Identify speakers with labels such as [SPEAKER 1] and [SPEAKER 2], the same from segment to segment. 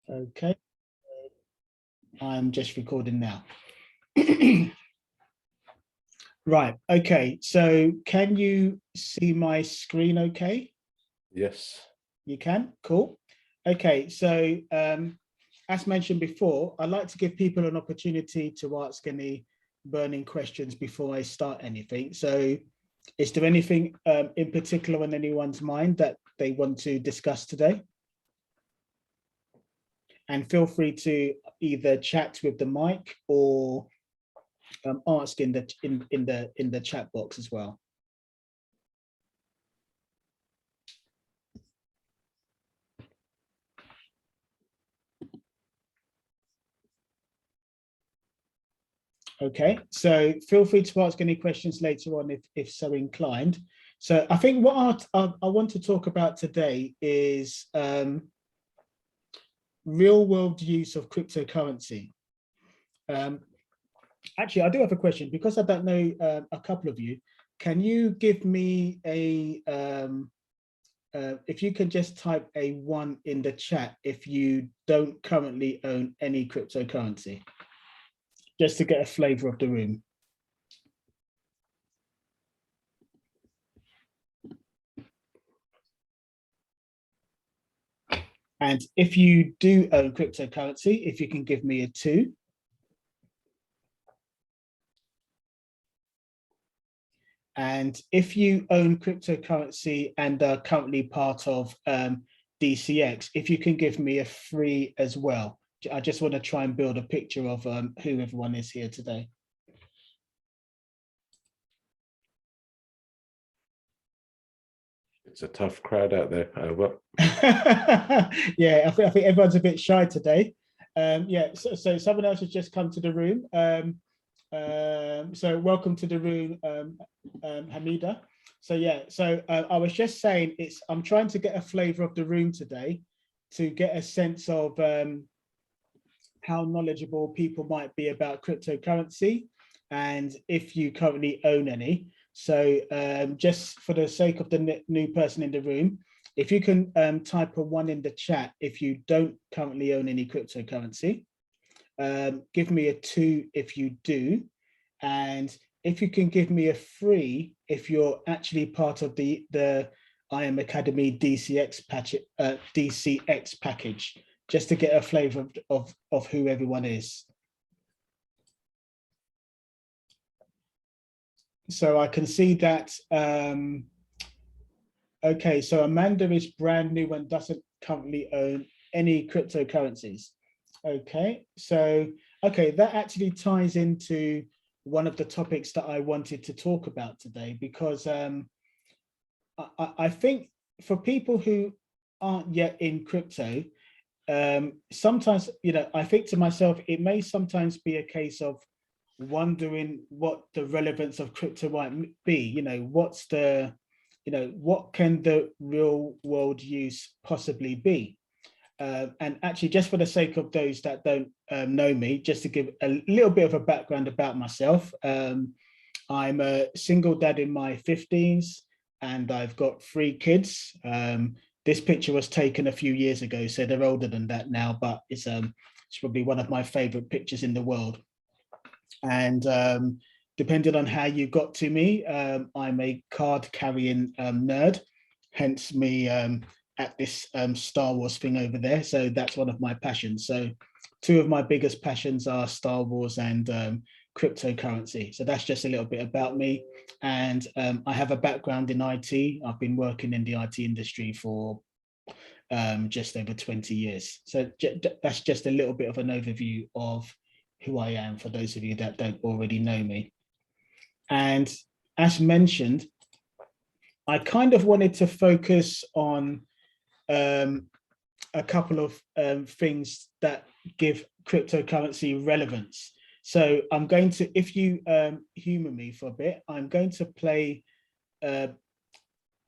[SPEAKER 1] Okay, I'm just recording now. Right, okay, so can you see my screen okay?
[SPEAKER 2] Yes.
[SPEAKER 1] You can? Cool. Okay, so as mentioned before, I'd like to give people an opportunity to ask any burning questions before I start anything. So is there anything in particular on anyone's mind that they want to discuss today? And feel free to either chat with the mic or ask in the chat box as well. Okay, so feel free to ask any questions later on if so inclined. So I think what I want to talk about today is real world use of cryptocurrency. Actually, I do have a question because I don't know a couple of you. Can you give me a if you can just type a 1 in the chat if you don't currently own any cryptocurrency, just to get a flavor of the room. And if you do own cryptocurrency, if you can give me a 2. And if you own cryptocurrency and are currently part of DCX, if you can give me a 3 as well. I just want to try and build a picture of who everyone is here today.
[SPEAKER 2] It's a tough crowd out there.
[SPEAKER 1] Yeah, I think everyone's a bit shy today. Yeah, so someone else has just come to the room. So welcome to the room, Hamida. So yeah, so I was just saying I'm trying to get a flavor of the room today to get a sense of how knowledgeable people might be about cryptocurrency and if you currently own any. So just for the sake of the new person in the room, if you can type a 1 in the chat if you don't currently own any cryptocurrency. Give me a 2 if you do. And if you can give me a 3 if you're actually part of the I Am Academy DCX package, just to get a flavor of who everyone is. So I can see that, okay, so Amanda is brand new and doesn't currently own any cryptocurrencies. Okay, so, okay, that actually ties into one of the topics that I wanted to talk about today, because I think for people who aren't yet in crypto, sometimes, I think to myself, it may sometimes be a case of wondering what the relevance of crypto might be. What's the, what can the real world use possibly be? And actually, just for the sake of those that don't know me, just to give a little bit of a background about myself, I'm a single dad in my 50s, and I've got 3 kids. This picture was taken a few years ago, so they're older than that now, but it's probably one of my favorite pictures in the world. And depending on how you got to me, I'm a card-carrying nerd, hence me at this Star Wars thing over there. So that's one of my passions. So 2 of my biggest passions are Star Wars and cryptocurrency. So that's just a little bit about me. And I have a background in IT. I've been working in the IT industry for just over 20 years. So that's just a little bit of an overview of who I am for those of you that don't already know me. And as mentioned, I kind of wanted to focus on a couple of things that give cryptocurrency relevance. So I'm going to, if you humor me for a bit, I'm going to play a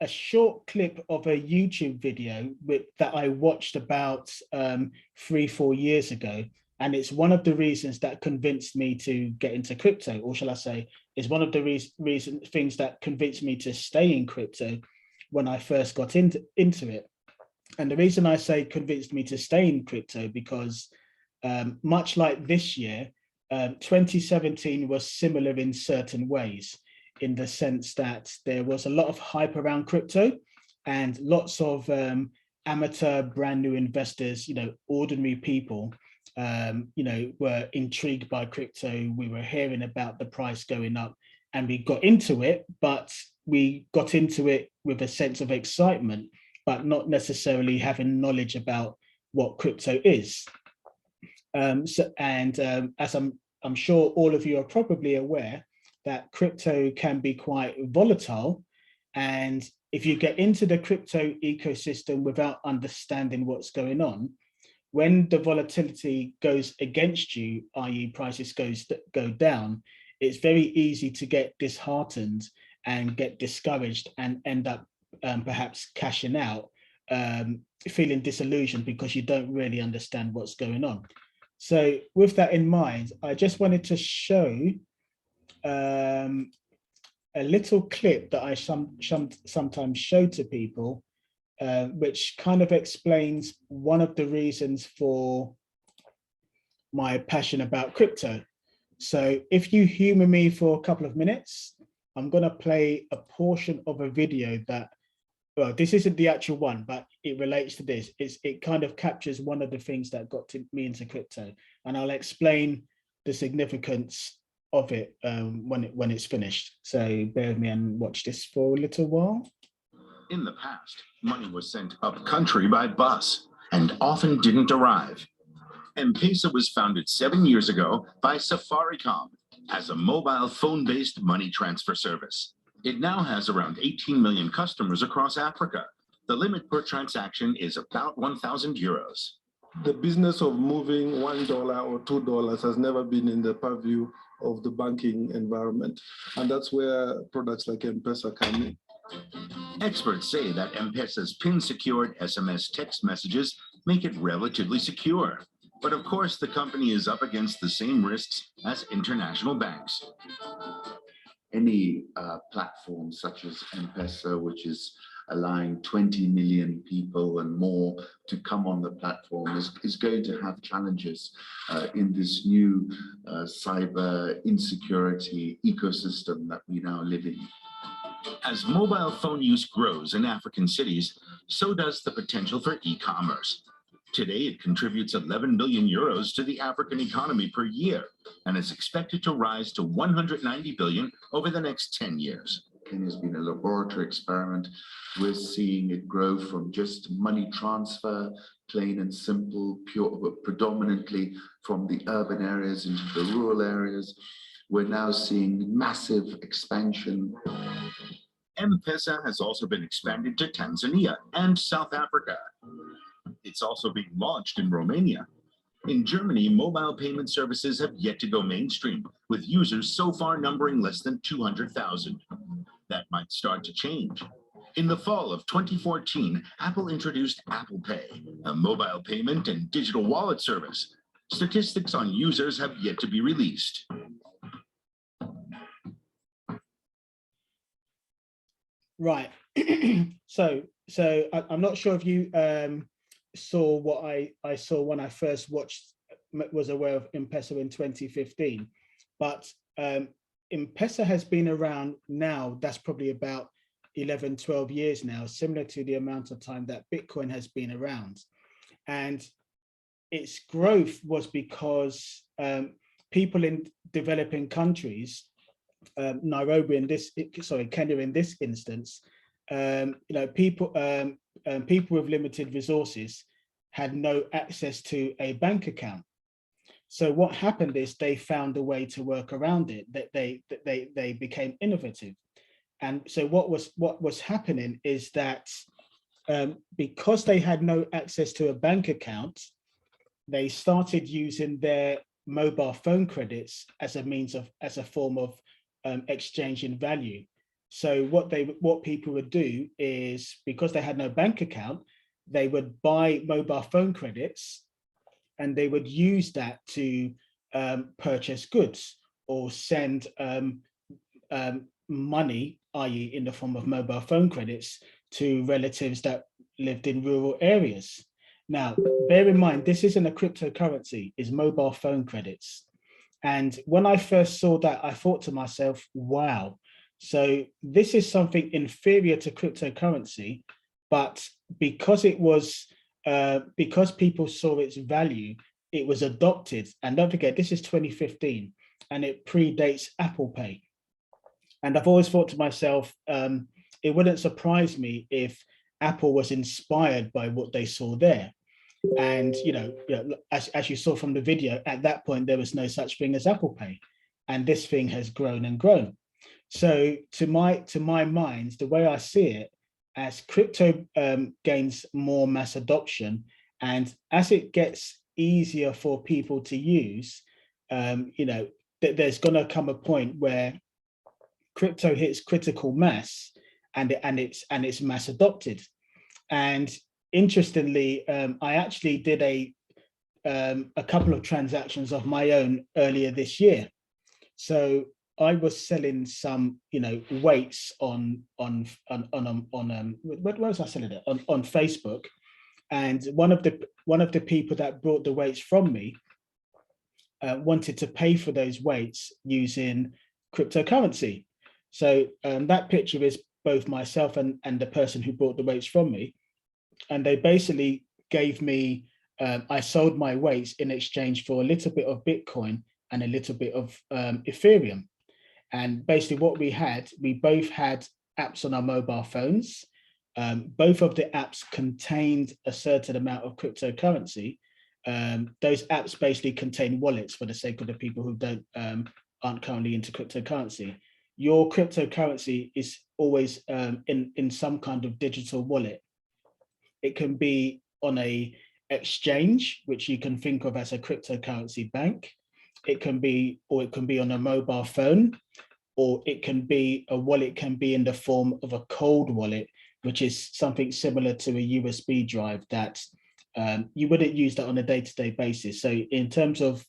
[SPEAKER 1] short clip of a YouTube video that I watched about 3-4 years ago. And it's one of the reasons that convinced me to get into crypto, or shall I say, is one of the things that convinced me to stay in crypto when I first got into it. And the reason I say convinced me to stay in crypto, because much like this year, 2017 was similar in certain ways, in the sense that there was a lot of hype around crypto and lots of amateur brand new investors, ordinary people, were intrigued by crypto. We were hearing about the price going up and we got into it, but we got into it with a sense of excitement, but not necessarily having knowledge about what crypto is. As I'm sure all of you are probably aware, that crypto can be quite volatile. And if you get into the crypto ecosystem without understanding what's going on, when the volatility goes against you, i.e. prices go down, it's very easy to get disheartened and get discouraged and end up perhaps cashing out, feeling disillusioned because you don't really understand what's going on. So with that in mind, I just wanted to show a little clip that I sometimes show to people, which kind of explains one of the reasons for my passion about crypto. So if you humor me for a couple of minutes, I'm going to play a portion of a video that, well, this isn't the actual one, but it relates to this. It kind of captures one of the things that got me into crypto, and I'll explain the significance of it when it's finished. So bear with me and watch this for a little while.
[SPEAKER 3] In the past, money was sent up country by bus and often didn't arrive. M-Pesa was founded 7 years ago by Safaricom as a mobile phone-based money transfer service. It now has around 18 million customers across Africa. The limit per transaction is about 1,000 euros.
[SPEAKER 4] The business of moving $1 or $2 has never been in the purview of the banking environment. And that's where products like M-Pesa come in.
[SPEAKER 3] Experts say that M-Pesa's PIN-secured SMS text messages make it relatively secure. But of course, the company is up against the same risks as international banks.
[SPEAKER 5] Any platform such as M-Pesa, which is allowing 20 million people and more to come on the platform, is going to have challenges in this new cyber insecurity ecosystem that we now live in.
[SPEAKER 3] As mobile phone use grows in African cities, so does the potential for e-commerce. Today, it contributes 11 billion euros to the African economy per year and is expected to rise to 190 billion over the next 10 years.
[SPEAKER 5] Kenya's been a laboratory experiment. We're seeing it grow from just money transfer, plain and simple, pure, but predominantly from the urban areas into the rural areas. We're now seeing massive expansion.
[SPEAKER 3] M-Pesa has also been expanded to Tanzania and South Africa. It's also being launched in Romania. In Germany, mobile payment services have yet to go mainstream, with users so far numbering less than 200,000. That might start to change. In the fall of 2014, Apple introduced Apple Pay, a mobile payment and digital wallet service. Statistics on users have yet to be released.
[SPEAKER 1] Right. So I'm not sure if you saw what I saw when I first was aware of M-Pesa in 2015, but M-Pesa has been around now, that's probably about 11, 12 years now, similar to the amount of time that Bitcoin has been around. And its growth was because people in developing countries, Kenya in this instance, people with limited resources had no access to a bank account. So what happened is they found a way to work around it. That they became innovative, and so what was happening is that because they had no access to a bank account, they started using their mobile phone credits as a form of exchanging value. So what people would do is, because they had no bank account, they would buy mobile phone credits and they would use that to purchase goods or send money, i.e. in the form of mobile phone credits, to relatives that lived in rural areas. Now, bear in mind, this isn't a cryptocurrency, it's mobile phone credits. And when I first saw that, I thought to myself, wow, so this is something inferior to cryptocurrency, but because it was, because people saw its value, it was adopted. And don't forget, this is 2015 and it predates Apple Pay. And I've always thought to myself, it wouldn't surprise me if Apple was inspired by what they saw there. And as you saw from the video, at that point there was no such thing as Apple Pay, and this thing has grown and grown. So to my mind, the way I see it, as crypto gains more mass adoption, and as it gets easier for people to use, there's going to come a point where crypto hits critical mass, and it's mass adopted. And interestingly, I actually did a couple of transactions of my own earlier this year. So I was selling some, weights on where was I selling it? On Facebook, and one of the people that brought the weights from me wanted to pay for those weights using cryptocurrency. So that picture is both myself and the person who bought the weights from me. And they basically gave me, I sold my weights in exchange for a little bit of Bitcoin and a little bit of Ethereum. And basically what we both had apps on our mobile phones. Both of the apps contained a certain amount of cryptocurrency. Those apps basically contain wallets, for the sake of the people who aren't currently into cryptocurrency. Your cryptocurrency is always in some kind of digital wallet. It can be on a exchange, which you can think of as a cryptocurrency bank. It can be on a mobile phone, or it can be a wallet, can be in the form of a cold wallet, which is something similar to a USB drive that you wouldn't use that on a day-to-day basis. So in terms of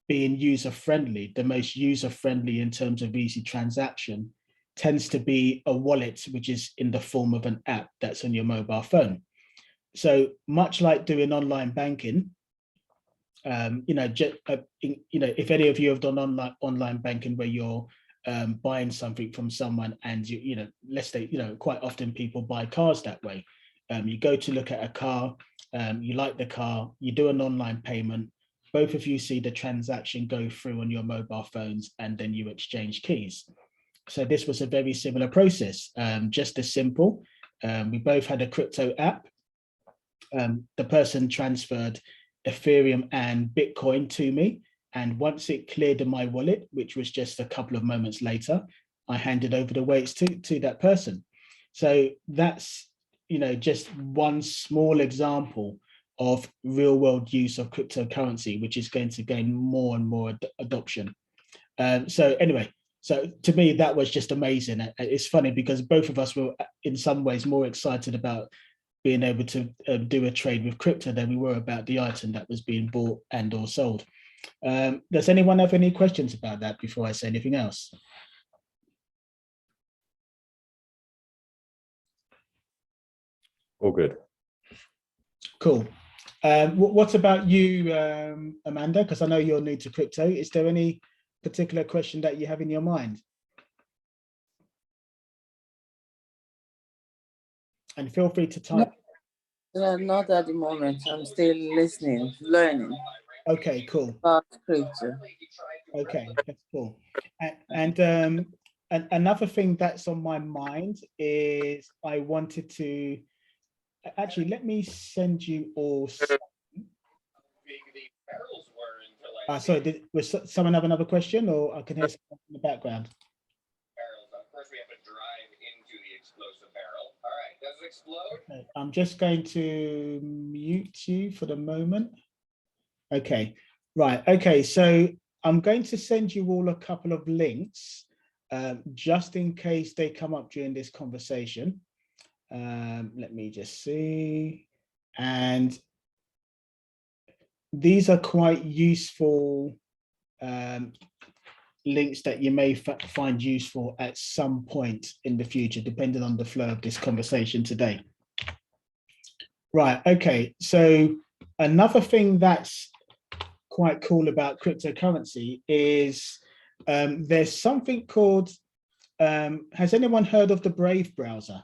[SPEAKER 1] being user-friendly, the most user-friendly in terms of easy transaction tends to be a wallet, which is in the form of an app that's on your mobile phone. So much like doing online banking, if any of you have done online banking where you're buying something from someone, and let's say, quite often people buy cars that way. You go to look at a car, you like the car, you do an online payment, both of you see the transaction go through on your mobile phones, and then you exchange keys. So this was a very similar process, just as simple. We both had a crypto app. The person transferred Ethereum and Bitcoin to me. And once it cleared in my wallet, which was just a couple of moments later, I handed over the weights to that person. So that's, just one small example of real world use of cryptocurrency, which is going to gain more and more adoption. So anyway, so to me, that was just amazing. It's funny because both of us were in some ways more excited about being able to do a trade with crypto than we were about the item that was being bought and or sold. Does anyone have any questions about that before I say anything else?
[SPEAKER 2] All good.
[SPEAKER 1] Cool. What about you, Amanda? Because I know you're new to crypto. Is there any particular question that you have in your mind? And feel free to type.
[SPEAKER 6] No, not at the moment. I'm still listening, learning.
[SPEAKER 1] Okay, cool.
[SPEAKER 6] About crypto.
[SPEAKER 1] Okay, that's cool. And another thing that's on my mind is I wanted to actually, let me send you all. Sorry, was someone have another question, or I can hear someone in the background?
[SPEAKER 7] First, we have to drive into the explosive barrel. All right, does it explode?
[SPEAKER 1] Okay, I'm just going to mute you for the moment. Okay, right. Okay, so I'm going to send you all a couple of links just in case they come up during this conversation. Let me just see. And these are quite useful links that you may find useful at some point in the future, depending on the flow of this conversation today. Right. Okay. So another thing that's quite cool about cryptocurrency is there's something called, has anyone heard of the Brave browser?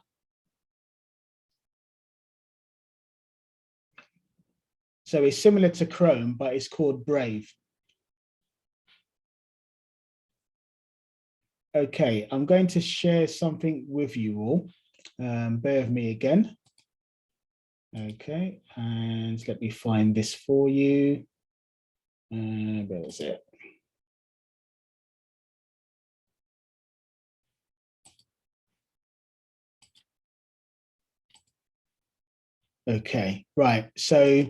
[SPEAKER 1] So it's similar to Chrome, but it's called Brave. Okay, I'm going to share something with you all. Bear with me again. Okay, and let me find this for you. Where is it? Okay, right. So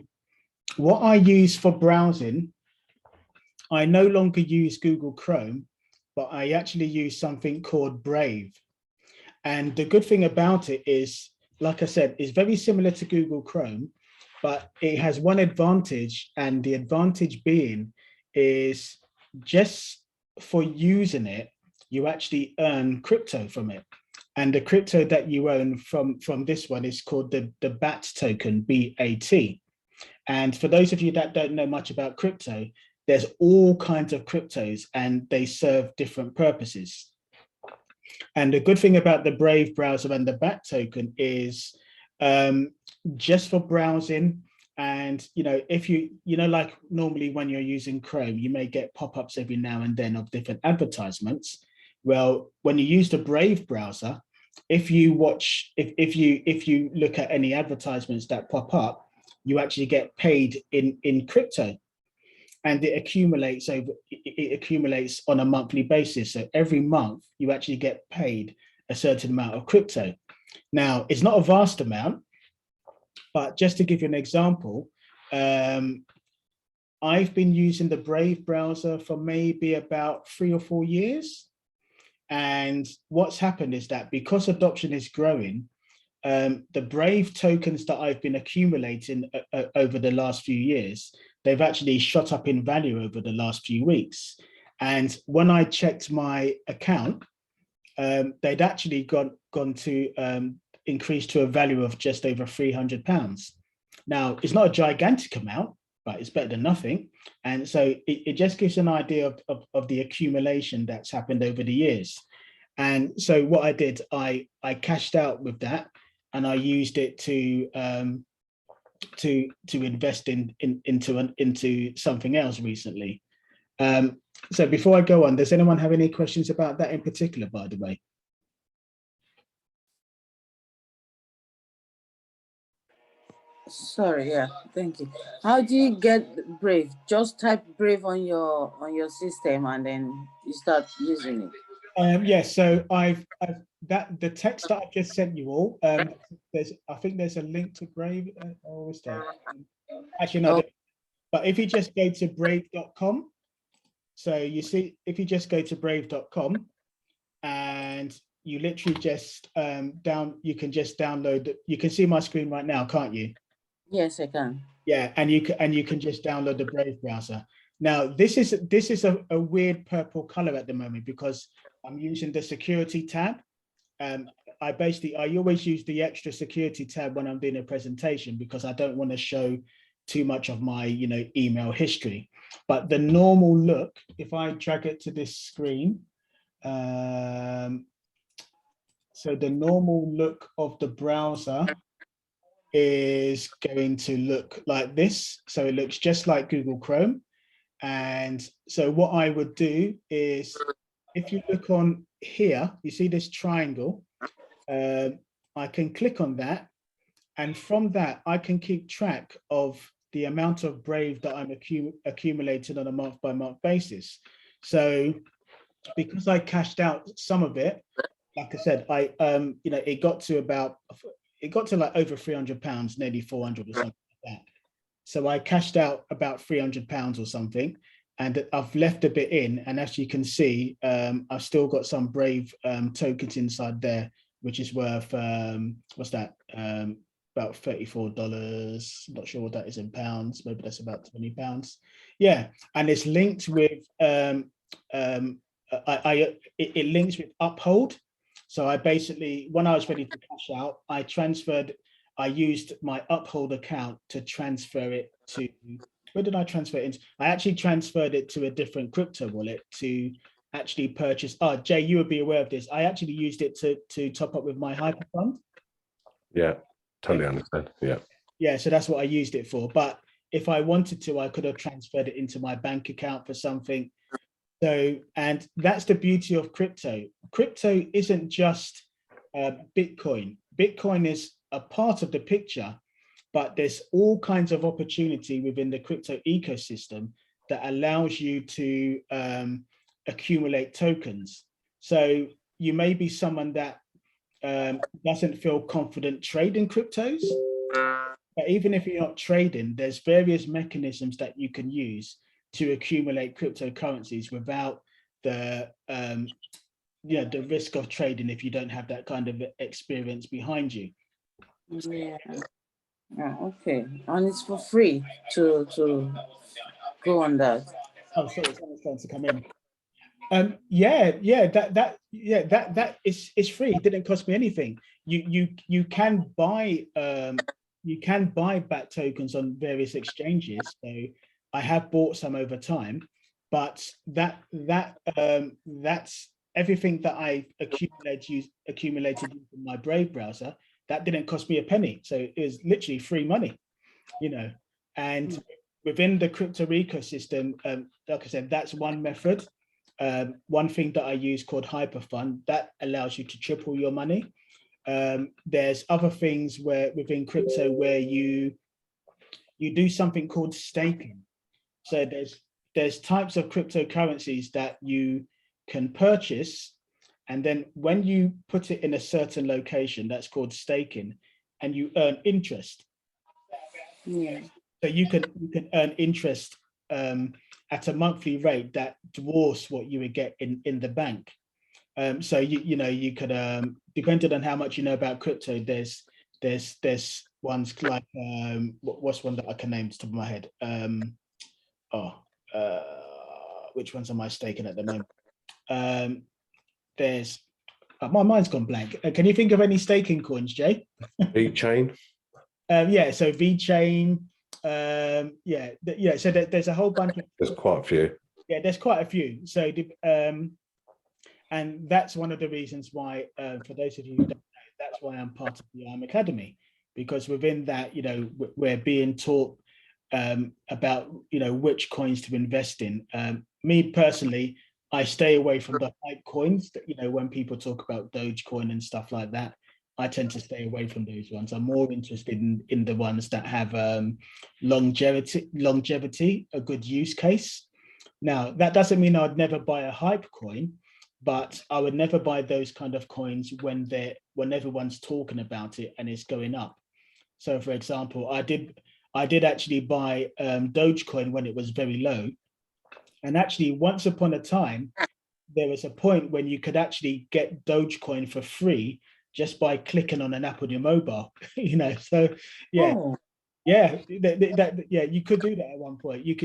[SPEAKER 1] what I use for browsing, I no longer use Google Chrome, but I actually use something called Brave. And the good thing about it is, like I said, it's very similar to Google Chrome, but it has one advantage, and the advantage being is just for using it, you actually earn crypto from it. And the crypto that you earn from this one is called the BAT token, BAT. And for those of you that don't know much about crypto, there's all kinds of cryptos and they serve different purposes. And the good thing about the Brave browser and the BAT token is just for browsing. And, if like normally when you're using Chrome, you may get pop-ups every now and then of different advertisements. Well, when you use the Brave browser, if you look at any advertisements that pop up, you actually get paid in crypto. And it accumulates on a monthly basis. So every month you actually get paid a certain amount of crypto. Now, it's not a vast amount, but just to give you an example, I've been using the Brave browser for maybe about 3 or 4 years. And what's happened is that because adoption is growing, the Brave tokens that I've been accumulating over the last few years, they've actually shot up in value over the last few weeks. And when I checked my account, they'd actually gone to increase to a value of just over £300. Now, it's not a gigantic amount, but it's better than nothing. And so it just gives an idea of the accumulation that's happened over the years. And so what I did, I cashed out with that, and I used it to invest into something else recently. So before I go on, does anyone have any questions about that in particular, by the way?
[SPEAKER 6] Sorry, yeah, thank you. How do you get Brave? Just type Brave on your system and then you start using it.
[SPEAKER 1] Yes, so I've the text that I've just sent you all. I think there's a link to Brave. Or is there? Actually, no. But if you just go to brave.com, so you see, if you just go to brave.com, and you literally just you can just download it. You can see my screen right now, can't you?
[SPEAKER 6] Yes, I can.
[SPEAKER 1] Yeah, and you can just download the Brave browser. Now, this is a weird purple color at the moment because I'm using the security tab. I always use the extra security tab when I'm doing a presentation because I don't want to show too much of my email history. But the normal look, if I drag it to this screen, so the normal look of the browser is going to look like this. So it looks just like Google Chrome. And so what I would do is, if you look on here, you see this triangle, I can click on that. And from that, I can keep track of the amount of Brave that I'm accumulating on a month-by-month basis. So because I cashed out some of it, like I said, it got to like over £300, nearly 400 or something like that. So I cashed out about £300 or something, and I've left a bit in. And as you can see, I've still got some Brave tokens inside there, which is worth what's that? About $34. Not sure what that is in pounds. Maybe that's about £20. Yeah, and it's linked with it links with Uphold. So I basically, when I was ready to cash out, I transferred I used my Uphold account to transfer it to, where did I transfer it into? I actually transferred it to a different crypto wallet to actually purchase. Oh, Jay, you would be aware of this. I actually used it to top up with my hyper fund.
[SPEAKER 2] Yeah, totally understand. Yeah.
[SPEAKER 1] Yeah, so that's what I used it for. But if I wanted to, I could have transferred it into my bank account for something. So, and that's the beauty of crypto. Crypto isn't just Bitcoin. Bitcoin is a part of the picture, but there's all kinds of opportunity within the crypto ecosystem that allows you to accumulate tokens. So you may be someone that doesn't feel confident trading cryptos, but even if you're not trading, there's various mechanisms that you can use to accumulate cryptocurrencies without the the risk of trading if you don't have that kind of experience behind you.
[SPEAKER 6] Yeah. Okay, and it's for free to go on that.
[SPEAKER 1] Oh, sorry, someone's trying to come in. That is free. It didn't cost me anything. You can buy back tokens on various exchanges. So I have bought some over time, but that's everything that I accumulated in my Brave browser. That didn't cost me a penny. So it was literally free money, and within the crypto ecosystem, like I said, that's one method. One thing that I use called Hyperfund that allows you to triple your money. There's other things where within crypto where you do something called staking. So there's types of cryptocurrencies that you can purchase, and then when you put it in a certain location, that's called staking, and you earn interest.
[SPEAKER 6] Yeah.
[SPEAKER 1] So you can earn interest at a monthly rate that dwarfs what you would get in the bank. So you could depending on how much you know about crypto, there's ones like what's one that I can name to the top of my head? Which ones am I staking at the moment? There's my mind's gone blank. Can you think of any staking coins, Jay?
[SPEAKER 2] V-Chain.
[SPEAKER 1] Yeah, so V-Chain. So there's a whole bunch of.
[SPEAKER 2] There's quite a few.
[SPEAKER 1] Yeah, there's quite a few. So and that's one of the reasons why, for those of you who don't know, that's why I'm part of the Academy, because within that, we're being taught about which coins to invest in. Me personally, I stay away from the hype coins that when people talk about Dogecoin and stuff like that. I tend to stay away from those ones. I'm more interested in the ones that have longevity, a good use case. Now, that doesn't mean I'd never buy a hype coin, but I would never buy those kind of coins when everyone's talking about it and it's going up. So, for example, I did actually buy Dogecoin when it was very low, and actually, once upon a time, there was a point when you could actually get Dogecoin for free just by clicking on an app on your mobile. So yeah.
[SPEAKER 6] Oh.
[SPEAKER 1] Yeah, you could do that at one point. You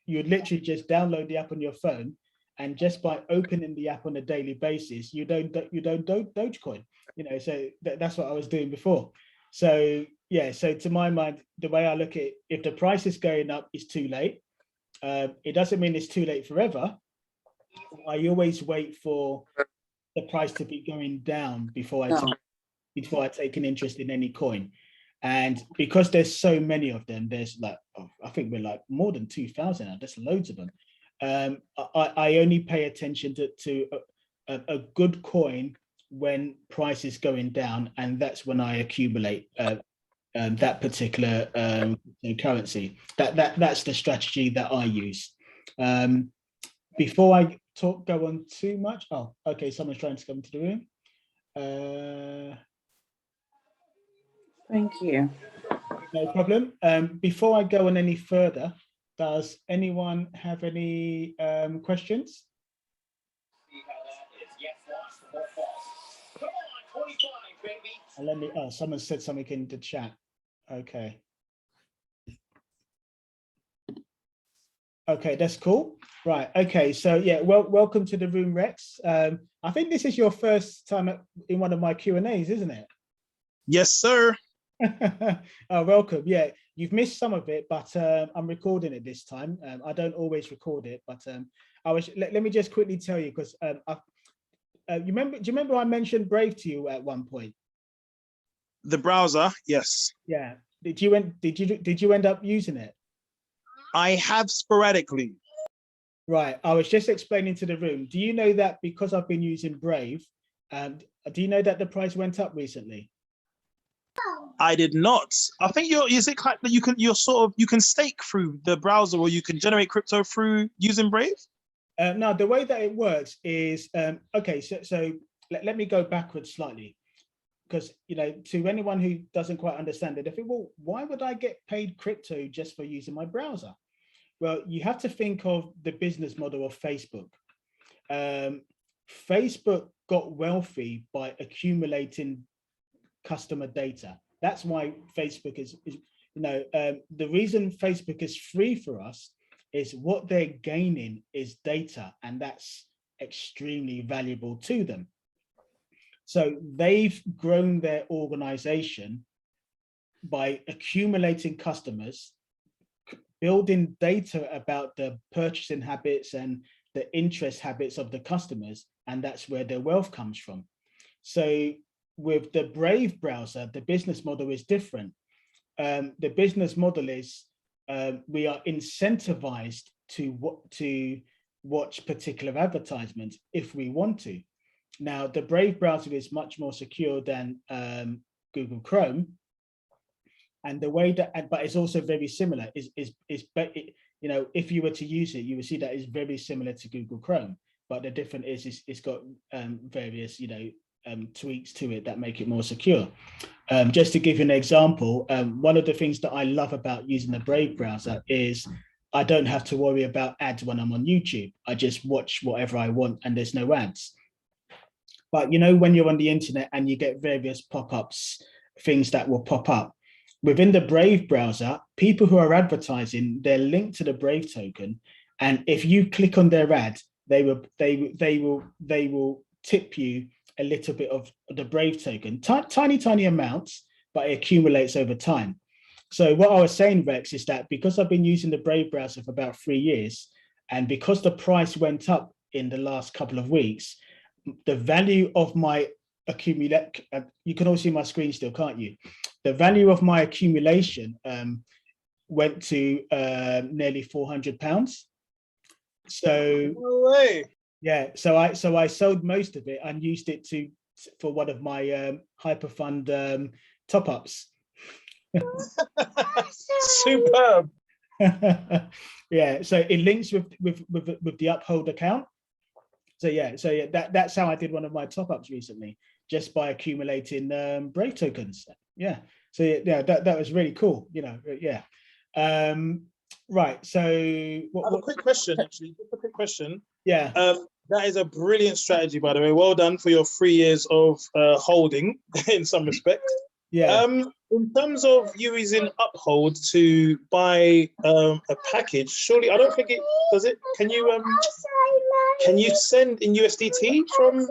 [SPEAKER 1] would literally just download the app on your phone, and just by opening the app on a daily basis, you don't Dogecoin. So that's what I was doing before. So yeah, so to my mind, the way I look at it, if the price is going up, it's too late. It doesn't mean it's too late forever. I always wait for the price to be going down before I take an interest in any coin. And because there's so many of them, there's like, I think we're like more than 2,000 now. There's loads of them. I only pay attention to a good coin when price is going down, and that's when I accumulate that particular currency. That's the strategy that I use. Before I go on too much. Oh, okay. Someone's trying to come into the room.
[SPEAKER 6] Thank you.
[SPEAKER 1] No problem. Before I go on any further, does anyone have any questions? Someone said something in the chat. Okay. Okay, that's cool. Right. Okay. So yeah, welcome to the room, Rex. I think this is your first time in one of my Q&As, isn't it?
[SPEAKER 8] Yes, sir.
[SPEAKER 1] Oh, welcome. Yeah, you've missed some of it, but I'm recording it this time. I don't always record it, but let me just quickly tell you, because do you remember I mentioned Brave to you at one point?
[SPEAKER 8] The browser, yes.
[SPEAKER 1] Yeah. Did you end up using it?
[SPEAKER 8] I have sporadically.
[SPEAKER 1] Right. I was just explaining to the room. Do you know that because I've been using Brave, do you know that the price went up recently?
[SPEAKER 8] I did not. I think is it like that you can stake through the browser, or you can generate crypto through using Brave?
[SPEAKER 1] No, the way that it works is okay. So let me go backwards slightly, because to anyone who doesn't quite understand it, well, why would I get paid crypto just for using my browser? Well, you have to think of the business model of Facebook. Facebook got wealthy by accumulating customer data. That's why Facebook is the reason Facebook is free for us is what they're gaining is data, and that's extremely valuable to them. So they've grown their organization by accumulating customers, building data about the purchasing habits and the interest habits of the customers, and that's where their wealth comes from. So with the Brave browser, the business model is different. The business model is we are incentivized to watch particular advertisements if we want to. Now, the Brave browser is much more secure than Google Chrome, and the way that, but it's also very similar. If you were to use it, you would see that it's very similar to Google Chrome. But the difference is it's got various tweaks to it that make it more secure. Just to give you an example, one of the things that I love about using the Brave browser is I don't have to worry about ads when I'm on YouTube. I just watch whatever I want and there's no ads. But when you're on the internet and you get various pop-ups, things that will pop up, within the Brave browser, people who are advertising, they're linked to the Brave token. And if you click on their ad, they will tip you a little bit of the Brave token, tiny amounts, but it accumulates over time. So what I was saying, Rex, is that because I've been using the Brave browser for about 3 years, and because the price went up in the last couple of weeks, the value of my you can all see my screen still, can't you? The value of my accumulation went to nearly £400. So
[SPEAKER 8] No way.
[SPEAKER 1] Yeah, so I sold most of it and used it for one of my hyperfund top-ups.
[SPEAKER 8] Superb.
[SPEAKER 1] Yeah, so it links with the Uphold account. So that's how I did one of my top-ups recently, just by accumulating Brave tokens. Yeah, so yeah, that was really cool. Yeah. Right. So
[SPEAKER 8] I have a quick question, actually. Just a quick question.
[SPEAKER 1] Yeah.
[SPEAKER 8] That is a brilliant strategy, by the way. Well done for your 3 years of holding in some respect.
[SPEAKER 1] Yeah.
[SPEAKER 8] In terms of you using Uphold to buy a package, surely I don't think it does it. Can you send in USDT from?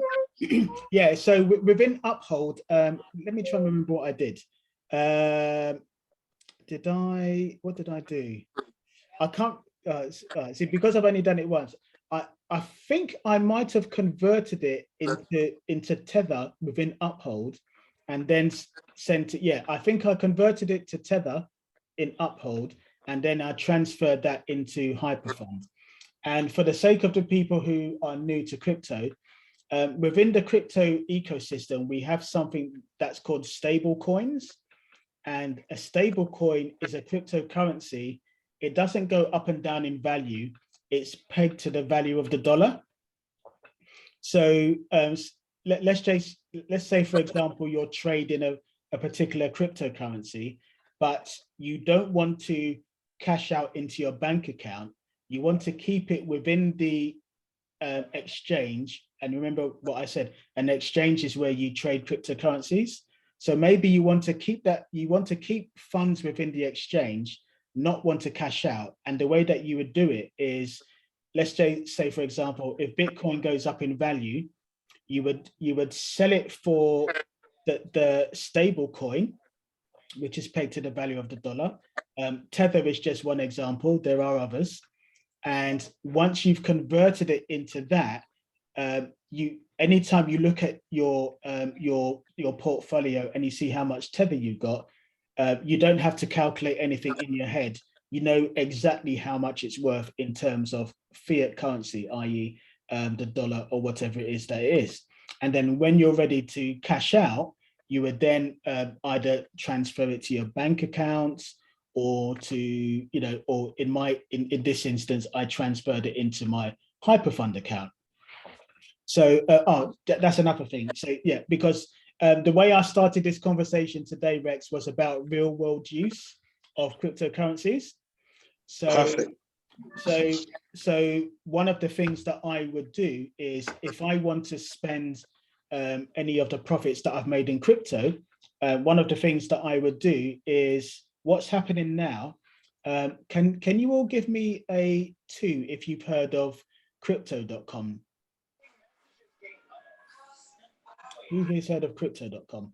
[SPEAKER 1] Yeah. So within Uphold, let me try and remember what I did. What did I do? I can't see, because I've only done it once. I think I might have converted it into Tether within Uphold, and then sent it. Yeah, I think I converted it to Tether in Uphold, and then I transferred that into Hyperfund. And for the sake of the people who are new to crypto, within the crypto ecosystem, we have something that's called stable coins. And a stable coin is a cryptocurrency. It doesn't go up and down in value. It's pegged to the value of the dollar. So let's say, for example, you're trading a particular cryptocurrency, but you don't want to cash out into your bank account. You want to keep it within the exchange. And remember what I said, an exchange is where you trade cryptocurrencies. So maybe you want to keep that, you want to keep funds within the exchange, not want to cash out. And the way that you would do it is, let's say, for example, if Bitcoin goes up in value, you would sell it for the stable coin, which is pegged to the value of the dollar. Tether is just one example. There are others. And once you've converted it into that, anytime you look at your portfolio and you see how much Tether you've got, you don't have to calculate anything in your head. You know exactly how much it's worth in terms of fiat currency, i.e. The dollar or whatever it is that it is. And then when you're ready to cash out, you would then either transfer it to your bank accounts or to, or in this instance, I transferred it into my hyperfund account. So, that's another thing. So yeah, because the way I started this conversation today, Rex, was about real world use of cryptocurrencies. So,
[SPEAKER 8] Perfect.
[SPEAKER 1] so one of the things that I would do is if I want to spend any of the profits that I've made in crypto, one of the things that I would do is what's happening now. Can you all give me a 2 if you've heard of crypto.com? Who here's heard of crypto.com?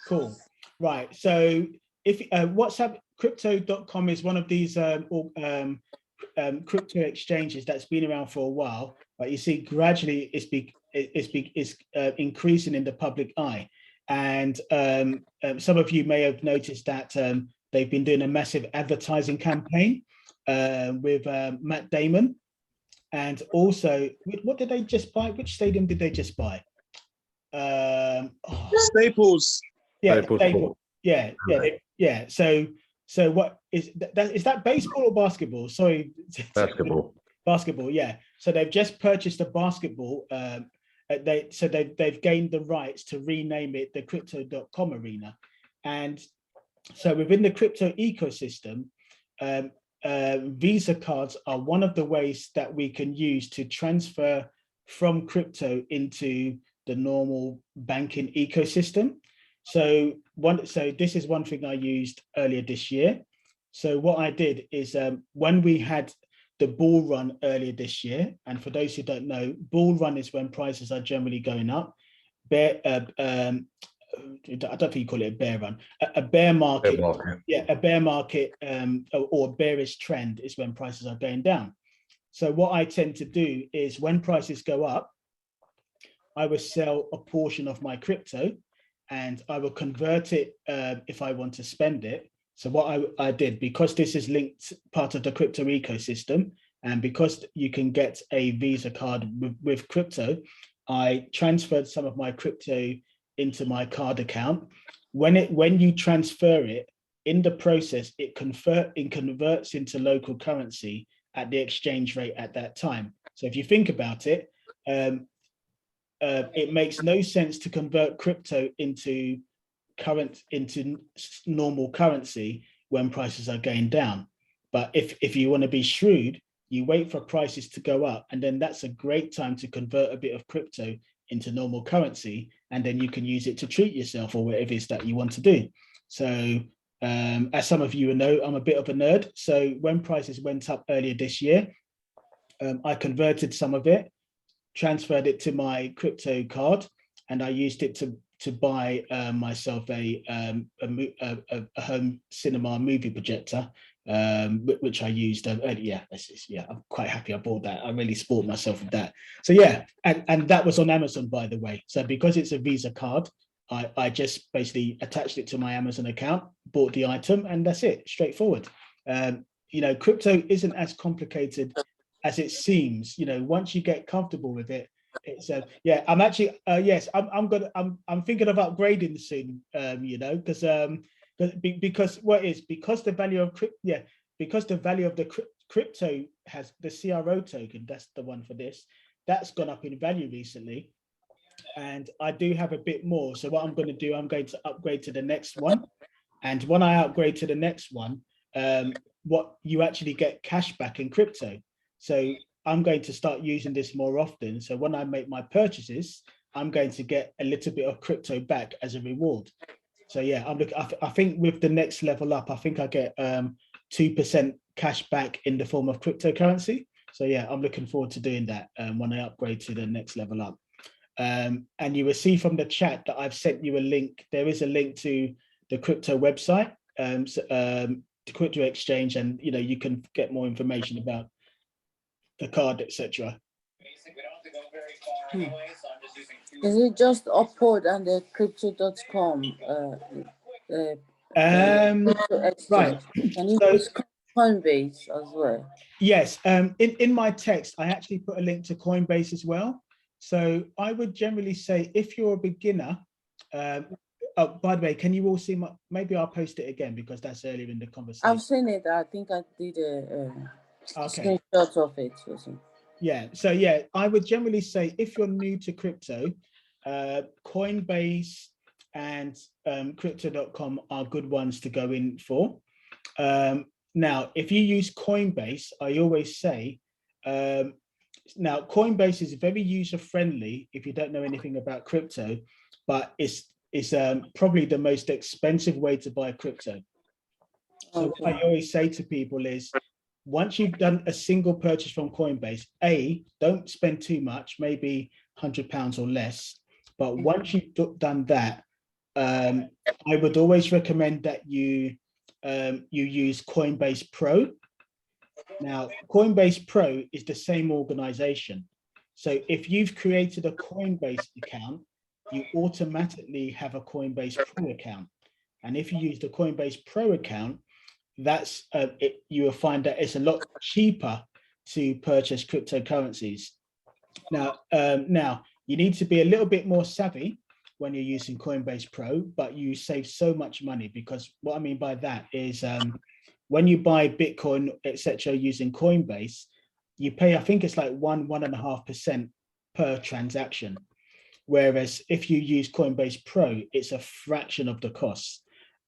[SPEAKER 1] Cool. Right. So if crypto.com is one of these crypto exchanges that's been around for a while, but you see gradually it's increasing in the public eye. And some of you may have noticed that they've been doing a massive advertising campaign with Matt Damon. And also, what did they just buy? Which stadium did they just buy?
[SPEAKER 8] Staples.
[SPEAKER 1] Yeah,
[SPEAKER 2] Staples.
[SPEAKER 1] Yeah. So what is that? Is that baseball or basketball? Sorry.
[SPEAKER 2] Basketball.
[SPEAKER 1] Basketball. Yeah. So they've just purchased a basketball. They've gained the rights to rename it the Crypto.com Arena, and so within the crypto ecosystem, Visa cards are one of the ways that we can use to transfer from crypto into the normal banking ecosystem. So this is one thing I used earlier this year. So what I did is when we had the bull run earlier this year, and for those who don't know, bull run is when prices are generally going up. I don't think you call it a bear run. A bear market. Yeah, a bear market or a bearish trend is when prices are going down. So what I tend to do is when prices go up, I will sell a portion of my crypto and I will convert it if I want to spend it. So what I did, because this is linked part of the crypto ecosystem, and because you can get a Visa card with crypto, I transferred some of my crypto into my card account. When you transfer it, in the process, it converts into local currency at the exchange rate at that time. So if you think about it, it makes no sense to convert crypto into normal currency when prices are going down. But if you want to be shrewd, you wait for prices to go up, and then that's a great time to convert a bit of crypto into normal currency, and then you can use it to treat yourself or whatever it is that you want to do. So as some of you know, I'm a bit of a nerd. So when prices went up earlier this year, I converted some of it, transferred it to my crypto card, and I used it to buy myself a home cinema movie projector, which I used earlier. Yeah, I'm quite happy I bought that. I really sport myself with that. So yeah, and that was on Amazon, by the way. So because it's a Visa card, I just basically attached it to my Amazon account, bought the item, and that's it, straightforward. Crypto isn't as complicated as it seems. Once you get comfortable with it, it's yeah. I'm actually yes. I'm thinking of upgrading soon. Because the value of the crypto has the CRO token. That's the one for this. That's gone up in value recently, and I do have a bit more. So what I'm going to do, I'm going to upgrade to the next one, and when I upgrade to the next one, what you actually get cash back in crypto. So I'm going to start using this more often. So when I make my purchases, I'm going to get a little bit of crypto back as a reward. So yeah, I think with the next level up, I think I get 2% cash back in the form of cryptocurrency. So yeah, I'm looking forward to doing that when I upgrade to the next level up. And you will see from the chat that I've sent you a link. There is a link to the crypto website, the crypto exchange, and you can get more information about the card, etc.
[SPEAKER 6] Is it just Uphold and the crypto.com crypto exchange?
[SPEAKER 1] Right.
[SPEAKER 6] Can you
[SPEAKER 1] So,
[SPEAKER 6] use Coinbase as well?
[SPEAKER 1] yes, in my text, I actually put a link to Coinbase as well. So I would generally say if you're a beginner, oh, by the way, can you all see my, maybe I'll post it again because that's earlier in the conversation.
[SPEAKER 6] I've seen it. I think I did a
[SPEAKER 1] Okay.
[SPEAKER 6] screenshot of it.
[SPEAKER 1] Yeah, so yeah, I would generally say if you're new to crypto, Coinbase and crypto.com are good ones to go in for. Now, if you use Coinbase, I always say, now Coinbase is very user-friendly if you don't know anything about crypto, but it's probably the most expensive way to buy crypto. So what I always say to people is, once you've done a single purchase from Coinbase, don't spend too much, maybe £100 or less. But once you've done that, I would always recommend that you use Coinbase Pro. Now, Coinbase Pro is the same organization. So if you've created a Coinbase account, you automatically have a Coinbase Pro account. And if you use the Coinbase Pro account, that's you will find that it's a lot cheaper to purchase cryptocurrencies. Now, you need to be a little bit more savvy when you're using Coinbase Pro, but you save so much money, because what I mean by that is when you buy Bitcoin, etc., using Coinbase, you pay, I think it's like 1.5% per transaction. Whereas if you use Coinbase Pro, it's a fraction of the cost.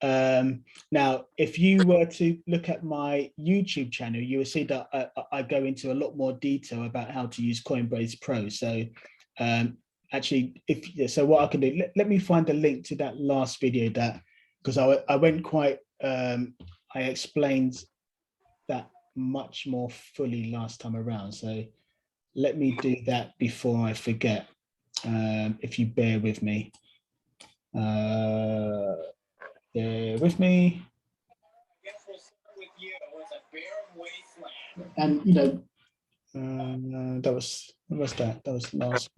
[SPEAKER 1] Now, if you were to look at my YouTube channel, you will see that I go into a lot more detail about how to use Coinbase Pro. So actually, so what I can do, let me find a link to that last video, that because I went quite, I explained that much more fully last time around. So let me do that before I forget, if you bear with me. Bear with me. And that was, what was that? That was last.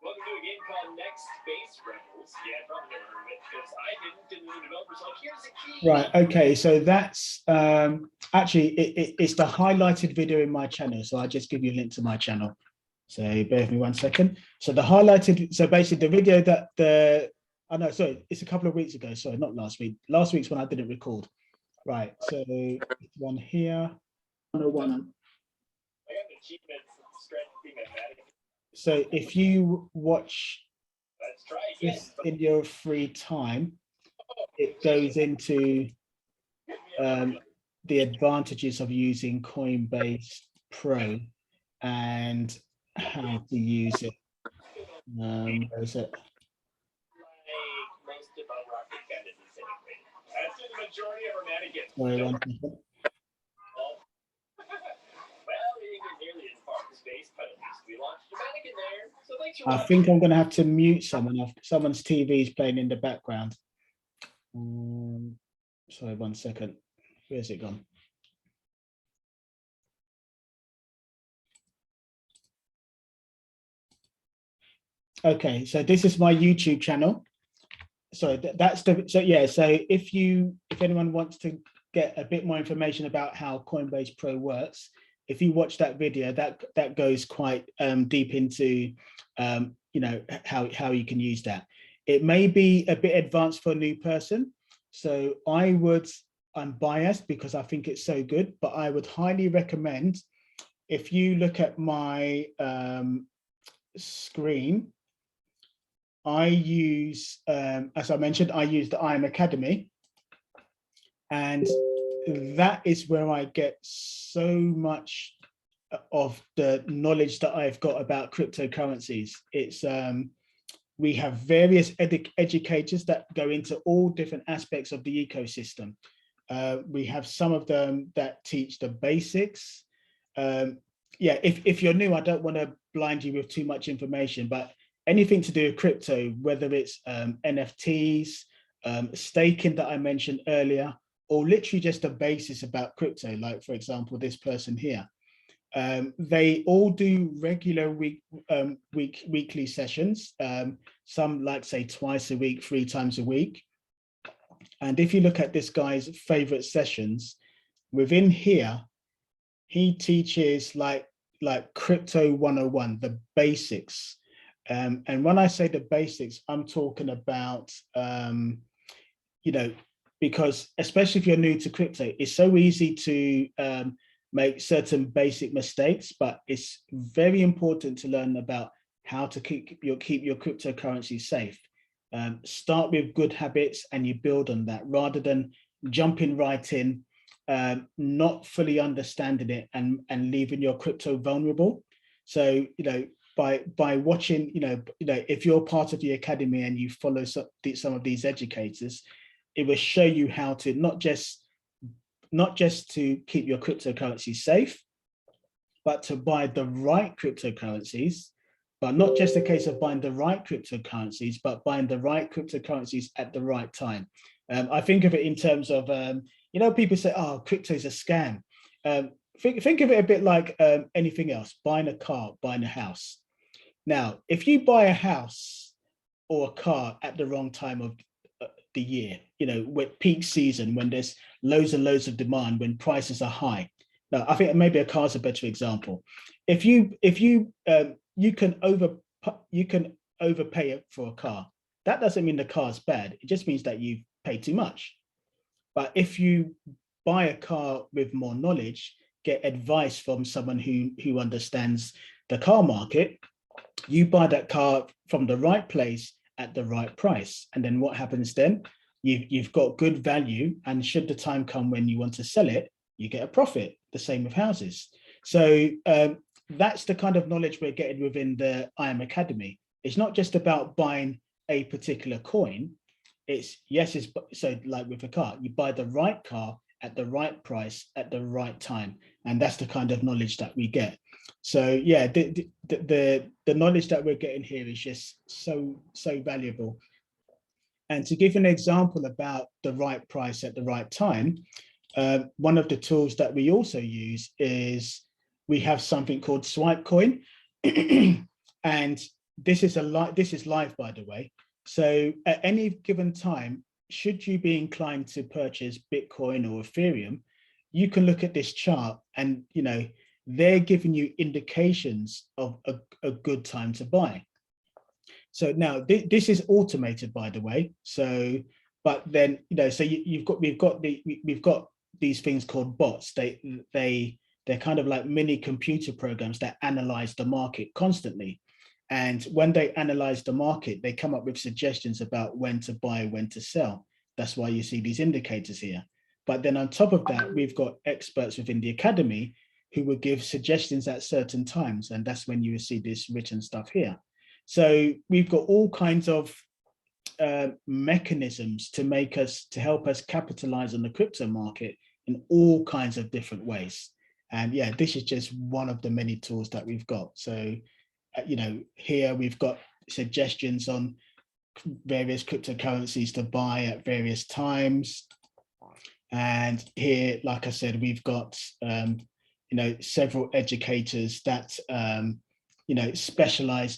[SPEAKER 7] Welcome to a game called Next Space Rebels. Yeah, probably never heard of it because I didn't know the developer. So here's the key.
[SPEAKER 1] Right. Okay. So that's actually it's the highlighted video in my channel. So I'll just give you a link to my channel. So bear with me 1 second. So the highlighted. So basically, the video that oh no, sorry, it's a couple of weeks ago. Sorry, not last week. Last week's when I didn't record. Right. So one here. 101. So if you watch this in your free time, it goes into the advantages of using Coinbase Pro and how to use it. Where is it? Sorry, 1 second. I think I'm going to have to mute someone. Someone's TV is playing in the background. Sorry, 1 second. Where's it gone? Okay, so this is my YouTube channel. So that's the, so yeah, so if anyone wants to get a bit more information about how Coinbase Pro works, if you watch that video, that goes quite deep into how you can use that. It may be a bit advanced for a new person, so I'm biased because I think it's so good, but I would highly recommend, if you look at my screen, I use, as I mentioned, I use the IM Academy, and that is where I get so much of the knowledge that I've got about cryptocurrencies. It's we have various educators that go into all different aspects of the ecosystem. We have some of them that teach the basics. yeah, if you're new, I don't want to blind you with too much information, but anything to do with crypto, whether it's NFTs, staking that I mentioned earlier, or literally just the basis about crypto, like for example, this person here, they all do regular weekly sessions. Some like say twice a week, 3 times a week. And if you look at this guy's favorite sessions, within here, he teaches like crypto 101, the basics. And when I say the basics, I'm talking about, you know, because especially if you're new to crypto, it's so easy to make certain basic mistakes, but it's very important to learn about how to keep your cryptocurrency safe. Start with good habits and you build on that rather than jumping right in, not fully understanding it and leaving your crypto vulnerable. So, you know, by watching, if you're part of the academy and you follow some of these educators, it will show you how to not just to keep your cryptocurrency safe, but to buy the right cryptocurrencies. But not just a case of buying the right cryptocurrencies, but buying the right cryptocurrencies at the right time. I think of it in terms of, people say, oh, crypto is a scam. Think of it a bit like anything else, buying a car, buying a house. Now, if you buy a house or a car at the wrong time of the year, with peak season, when there's loads and loads of demand, when prices are high. Now, I think maybe a car is a better example. If you can overpay for a car, that doesn't mean the car is bad. It just means that you pay too much. But if you buy a car with more knowledge, get advice from someone who understands the car market, you buy that car from the right place at the right price. And then what happens then? You've got good value, and should the time come when you want to sell it, you get a profit. The same with houses. So that's the kind of knowledge we're getting within the IAM Academy. It's not just about buying a particular coin. It's so like with a car, you buy the right car at the right price at the right time, and that's the kind of knowledge that we get. So yeah, the knowledge that we're getting here is just so valuable. And to give an example about the right price at the right time, one of the tools that we also use is we have something called Swipe Coin, and this is live, by the way. So at any given time, should you be inclined to purchase Bitcoin or Ethereum, you can look at this chart and, they're giving you indications of a good time to buy. So now this is automated, by the way. So, but then, so we've got these things called bots. They're kind of like mini computer programs that analyze the market constantly. And when they analyze the market, they come up with suggestions about when to buy, when to sell. That's why you see these indicators here. But then on top of that, we've got experts within the academy who will give suggestions at certain times. And that's when you see this written stuff here. So we've got all kinds of mechanisms to help us capitalize on the crypto market in all kinds of different ways. And yeah, this is just one of the many tools that we've got. So, here we've got suggestions on various cryptocurrencies to buy at various times. And here, like I said, we've got, several educators that,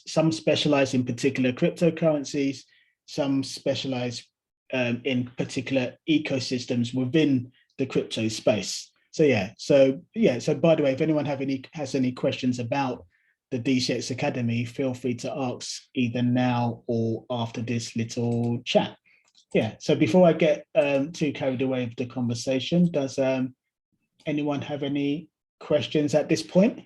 [SPEAKER 1] some specialize in particular cryptocurrencies, some specialize in particular ecosystems within the crypto space. So so by the way, if anyone has any questions about the DCX Academy, feel free to ask either now or after this little chat. Yeah, so before I get too carried away with the conversation, does anyone have any questions at this point?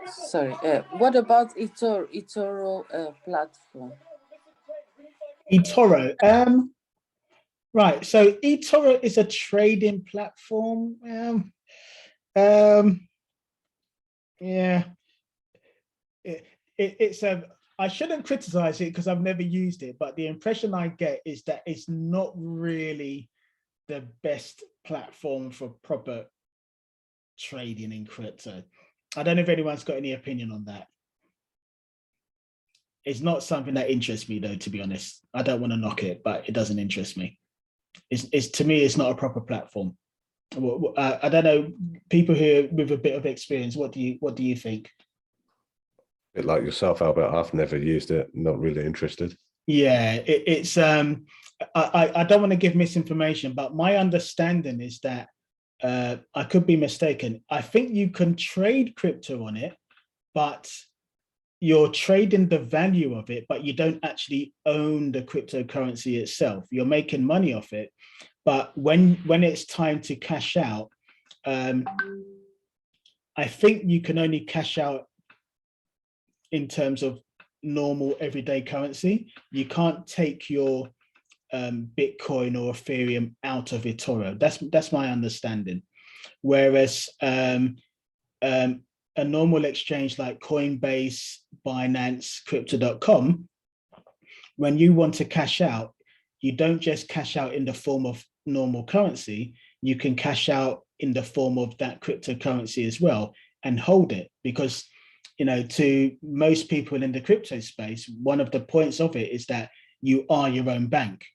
[SPEAKER 6] Sorry, what about Etoro platform?
[SPEAKER 1] Etoro, right. So Etoro is a trading platform. Yeah, it's I shouldn't criticize it because I've never used it, but the impression I get is that it's not really the best platform for proper trading in crypto. I don't know if anyone's got any opinion on that. It's not something that interests me, though, to be honest. I don't want to knock it, but it doesn't interest me. It's to me, it's not a proper platform. I don't know, people here with a bit of experience, what do you think?
[SPEAKER 2] A bit like yourself, Albert. I've never used it. Not really interested.
[SPEAKER 1] Yeah, it's I don't want to give misinformation, but my understanding is that I could be mistaken. I think you can trade crypto on it, but you're trading the value of it, but you don't actually own the cryptocurrency itself. You're making money off it, but when it's time to cash out, I think you can only cash out in terms of normal everyday currency. You can't take your Bitcoin or Ethereum out of Etoro. That's my understanding. Whereas a normal exchange like Coinbase, Binance, Crypto.com, when you want to cash out, you don't just cash out in the form of normal currency, you can cash out in the form of that cryptocurrency as well and hold it, because, you know, to most people in the crypto space, one of the points of it is that you are your own bank.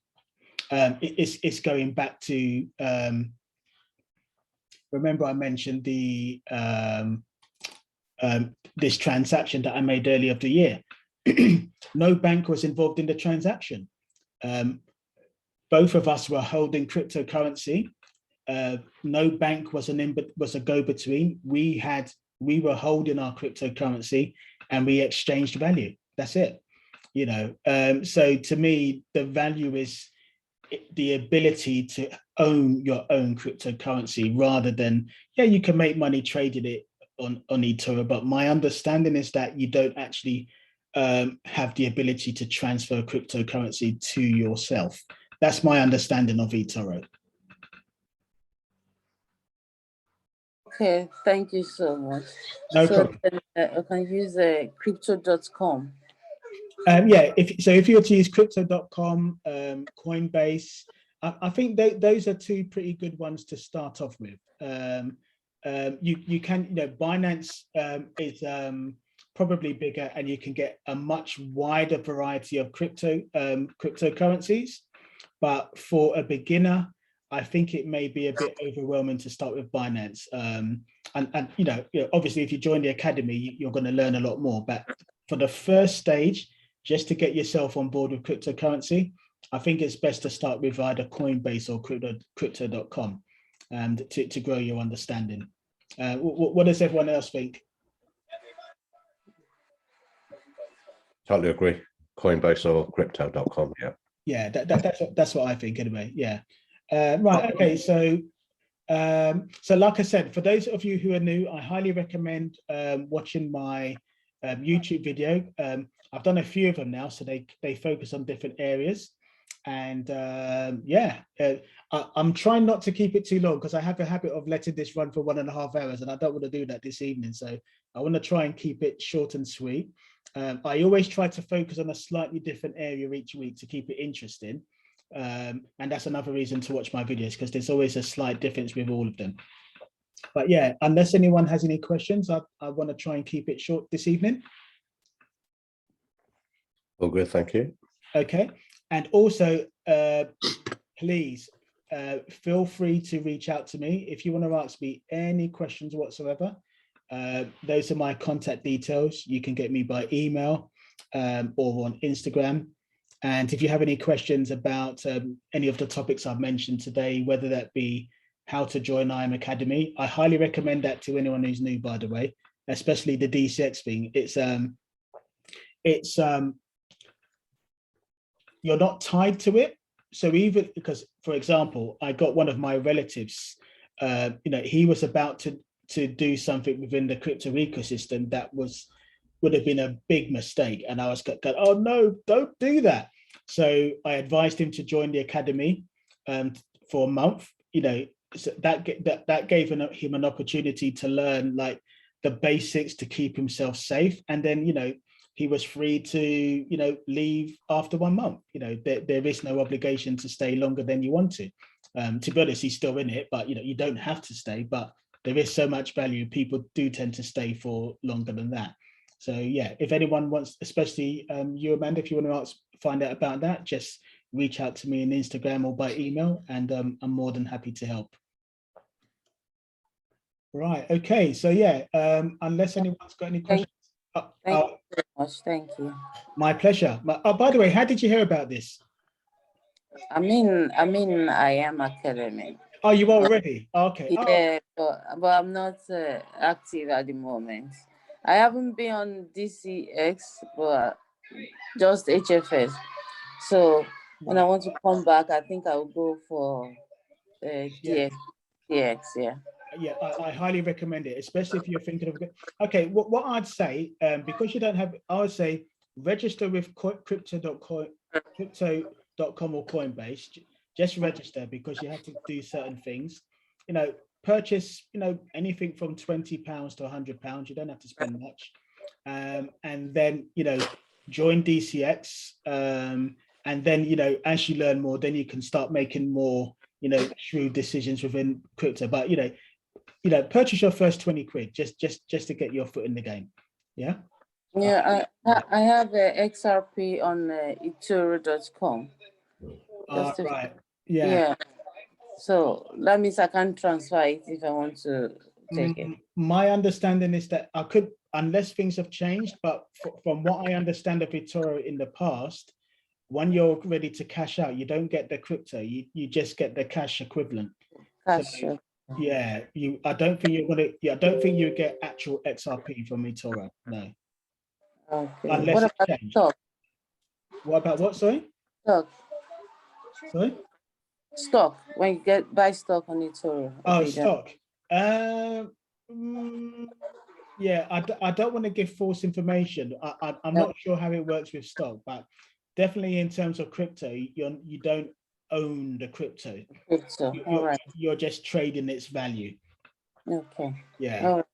[SPEAKER 1] It's going back to, remember I mentioned the this transaction that I made earlier of the year. No bank was involved in the transaction. Both of us were holding cryptocurrency. No bank was a go-between. We were holding our cryptocurrency and we exchanged value. That's it. You know, so to me, the value is the ability to own your own cryptocurrency rather than, yeah, you can make money trading it on Etoro, but my understanding is that you don't actually have the ability to transfer cryptocurrency to yourself. That's my understanding of Etoro.
[SPEAKER 6] Okay, thank you so much.
[SPEAKER 1] No problem.
[SPEAKER 6] I can use crypto.com.
[SPEAKER 1] Yeah, if you were to use crypto.com, Coinbase, I think those are two pretty good ones to start off with. You can, you know, Binance is probably bigger, and you can get a much wider variety of cryptocurrencies. But for a beginner, I think it may be a bit overwhelming to start with Binance. And you know, obviously, if you join the academy, you're going to learn a lot more. But for the first stage, just to get yourself on board with cryptocurrency, I think it's best to start with either Coinbase or crypto.com to grow your understanding. What does everyone else think?
[SPEAKER 2] Totally agree. Coinbase or crypto.com. Yeah.
[SPEAKER 1] Yeah, that's what I think anyway. Yeah. Right. Okay. So like I said, for those of you who are new, I highly recommend watching my YouTube video. I've done a few of them now, so they focus on different areas. And yeah, I'm trying not to keep it too long because I have a habit of letting this run for 1.5 hours, and I don't want to do that this evening. So I want to try and keep it short and sweet. I always try to focus on a slightly different area each week to keep it interesting. And that's another reason to watch my videos, because there's always a slight difference with all of them. But yeah, unless anyone has any questions, I want to try and keep it short this evening.
[SPEAKER 2] All good, thank you. Okay.
[SPEAKER 1] And also, please feel free to reach out to me if you want to ask me any questions whatsoever. Those are my contact details. You can get me by email or on Instagram. And if you have any questions about any of the topics I've mentioned today, whether that be how to join IM Academy, I highly recommend that to anyone who's new, by the way, especially the DCX thing. It's you're not tied to it. So even because, for example, I got one of my relatives, he was about to do something within the crypto ecosystem that would have been a big mistake. And I was going, oh no, don't do that. So I advised him to join the academy for a month. So that gave him an opportunity to learn like the basics to keep himself safe. And then, he was free to, you know, leave after 1 month. You know, there is no obligation to stay longer than you want to. To be honest, he's still in it, but you know, you don't have to stay, but there is so much value. People do tend to stay for longer than that. So yeah, if anyone wants, especially you, Amanda, if you want to find out about that, just reach out to me on Instagram or by email, and I'm more than happy to help. Right. Okay. So yeah, unless anyone's got any questions.
[SPEAKER 6] Thank you very much. Thank you.
[SPEAKER 1] My pleasure. Oh, by the way, how did you hear about this?
[SPEAKER 6] I mean, I am academic.
[SPEAKER 1] Oh, you are already? Okay.
[SPEAKER 6] Yeah, but I'm not active at the moment. I haven't been on DCX, but just HFS. So when I want to come back, I think I will go for DX. Yeah.
[SPEAKER 1] Yeah, I highly recommend it, especially if you're thinking of. Okay, what I'd say, because you don't have, I would say register with crypto.com or Coinbase. Just register, because you have to do certain things. You know, purchase, you know, anything from £20 to £100. You don't have to spend much, and then, you know, join DCX, and then, you know, as you learn more, then you can start making more, you know, shrewd decisions within crypto. But you know, purchase your first 20 quid just to get your foot in the game. Yeah.
[SPEAKER 6] Yeah, I have a XRP on Etoro.com.
[SPEAKER 1] Right. Yeah.
[SPEAKER 6] So that means I can transfer it if I want to take it.
[SPEAKER 1] My understanding is that I could, unless things have changed, but from what I understand of Etoro in the past, when you're ready to cash out, you don't get the crypto, you just get the cash equivalent.
[SPEAKER 6] Cash.
[SPEAKER 1] So, yeah, I don't think you're gonna. Yeah, I don't think you get actual XRP from Etoro. No.
[SPEAKER 6] Okay.
[SPEAKER 1] Unless
[SPEAKER 6] What
[SPEAKER 1] it's
[SPEAKER 6] about
[SPEAKER 1] changed.
[SPEAKER 6] stock?
[SPEAKER 1] What about what? Sorry.
[SPEAKER 6] Stock.
[SPEAKER 1] Sorry.
[SPEAKER 6] Stock. When you buy stock on Etoro.
[SPEAKER 1] Oh, stock. Yeah, I don't want to give false information. I'm not sure how it works with stock, but definitely in terms of crypto, you don't own the crypto. You're just trading its value.
[SPEAKER 6] Okay.
[SPEAKER 1] Yeah.
[SPEAKER 6] Right.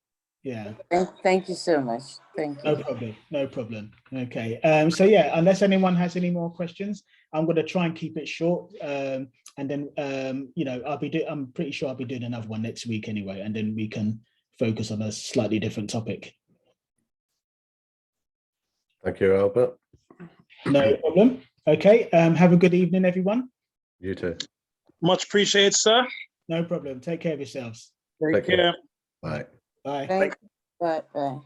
[SPEAKER 1] Yeah.
[SPEAKER 6] Thank you so much. Thank you.
[SPEAKER 1] No problem. Okay. So yeah, unless anyone has any more questions, I'm going to try and keep it short. And then you know, I'm pretty sure I'll be doing another one next week anyway, and then we can focus on a slightly different topic.
[SPEAKER 2] Thank you, Albert.
[SPEAKER 1] No problem. Okay. Have a good evening, everyone.
[SPEAKER 2] You too.
[SPEAKER 8] Much appreciated, sir.
[SPEAKER 1] No problem. Take care of yourselves.
[SPEAKER 8] Take care.
[SPEAKER 2] Bye.
[SPEAKER 1] Bye.
[SPEAKER 6] Bye.